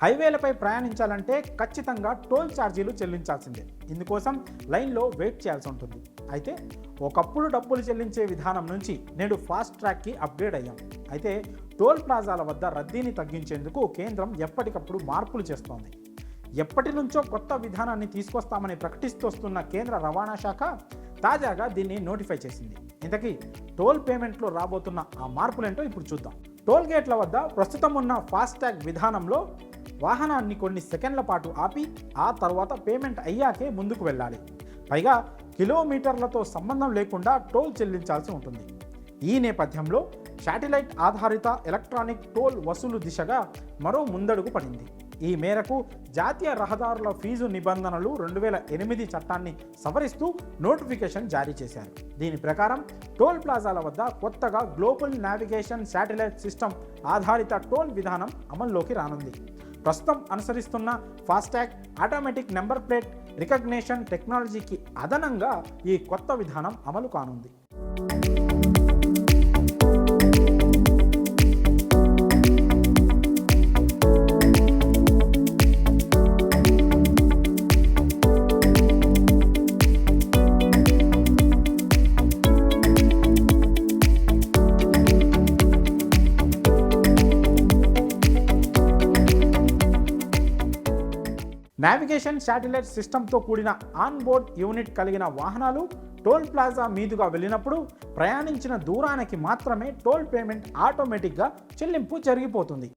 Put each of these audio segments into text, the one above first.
హైవేలపై ప్రయాణించాలంటే ఖచ్చితంగా టోల్ ఛార్జీలు చెల్లించాల్సిందే. ఇందుకోసం లైన్లో వెయిట్ చేయాల్సి ఉంటుంది. అయితే ఒకప్పుడు డబ్బులు చెల్లించే విధానం నుంచి నేడు ఫాస్ట్ ట్రాక్కి అప్గ్రేడ్ అయ్యాం. అయితే టోల్ ప్లాజాల వద్ద రద్దీని తగ్గించేందుకు కేంద్రం ఎప్పటికప్పుడు మార్పులు చేస్తోంది. ఎప్పటి నుంచో కొత్త విధానాన్ని తీసుకొస్తామని ప్రకటిస్తొస్తున్న కేంద్ర రవాణా శాఖ తాజాగా దీన్ని నోటిఫై చేసింది. ఇంతకీ టోల్ పేమెంట్లో రాబోతున్న ఆ మార్పులేంటో ఇప్పుడు చూద్దాం. టోల్ గేట్ల వద్ద ప్రస్తుతం ఉన్న ఫాస్టాగ్ విధానంలో వాహనాన్ని కొన్ని సెకండ్ల పాటు ఆపి ఆ తర్వాత పేమెంట్ అయ్యాకే ముందుకు వెళ్ళాలి. పైగా కిలోమీటర్లతో సంబంధం లేకుండా టోల్ చెల్లించాల్సి ఉంటుంది. ఈ నేపథ్యంలో శాటిలైట్ ఆధారిత ఎలక్ట్రానిక్ టోల్ వసూలు దిశగా మరో ముందడుగు పడింది. ఈ మేరకు జాతీయ రహదారుల ఫీజు నిబంధనలు 2008 చట్టాన్ని సవరిస్తూ నోటిఫికేషన్ జారీ చేశారు. దీని ప్రకారం టోల్ ప్లాజాల వద్ద కొత్తగా గ్లోబల్ నావిగేషన్ శాటిలైట్ సిస్టమ్ ఆధారిత టోల్ విధానం అమల్లోకి రానుంది. ప్రస్తుతం అనుసరిస్తున్న FASTag automatic number plate recognition టెక్నాలజీకి అదనంగా ఈ కొత్త విధానం అమలు కానుంది. నావిగేషన్ శాటిలైట్ సిస్టమ్తో కూడిన ఆన్ బోర్డ్ యూనిట్ కలిగిన వాహనాలు టోల్ ప్లాజా మీదుగా వెళ్ళినప్పుడు ప్రయాణించిన దూరానికి మాత్రమే టోల్ పేమెంట్ ఆటోమేటిక్గా చెల్లింపు జరిగిపోతుంది.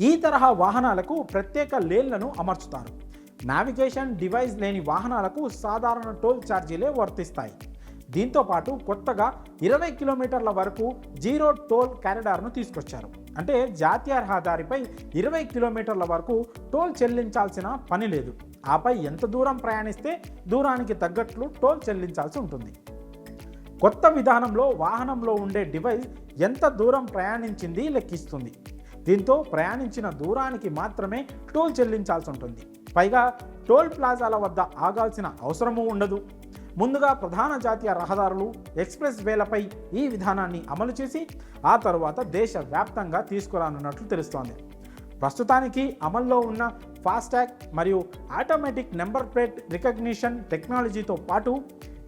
ఈ తరహా వాహనాలకు ప్రత్యేక లేన్లను అమర్చుతారు. నావిగేషన్ డివైస్ లేని వాహనాలకు సాధారణ టోల్ ఛార్జీలే వర్తిస్తాయి. దీంతో పాటు కొత్తగా 20 కిలోమీటర్ల వరకు జీరో టోల్ కారిడార్ను తీసుకొచ్చారు. అంటే జాతీయ రహదారిపై 20 కిలోమీటర్ల వరకు టోల్ చెల్లించాల్సిన పని లేదు. ఆపై ఎంత దూరం ప్రయాణిస్తే దూరానికి తగ్గట్లు టోల్ చెల్లించాల్సి ఉంటుంది. కొత్త విధానంలో వాహనంలో ఉండే డివైస్ ఎంత దూరం ప్రయాణించింది లెక్కిస్తుంది. దీంతో ప్రయాణించిన దూరానికి మాత్రమే టోల్ చెల్లించాల్సి ఉంటుంది. పైగా టోల్ ప్లాజాల వద్ద ఆగాల్సిన అవసరమూ ఉండదు. ముందుగా ప్రధాన జాతీయ రహదారులు, ఎక్స్ప్రెస్ వేలపై ఈ విధానాన్ని అమలు చేసి ఆ తరువాత దేశవ్యాప్తంగా తీసుకురానున్నట్లు తెలుస్తోంది. ప్రస్తుతానికి అమల్లో ఉన్న ఫాస్టాగ్ మరియు ఆటోమేటిక్ నెంబర్ ప్లేట్ రికగ్నిషన్ టెక్నాలజీతో పాటు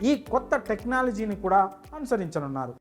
ఈ కొత్త టెక్నాలజీని కూడా అనుసరించనున్నారు.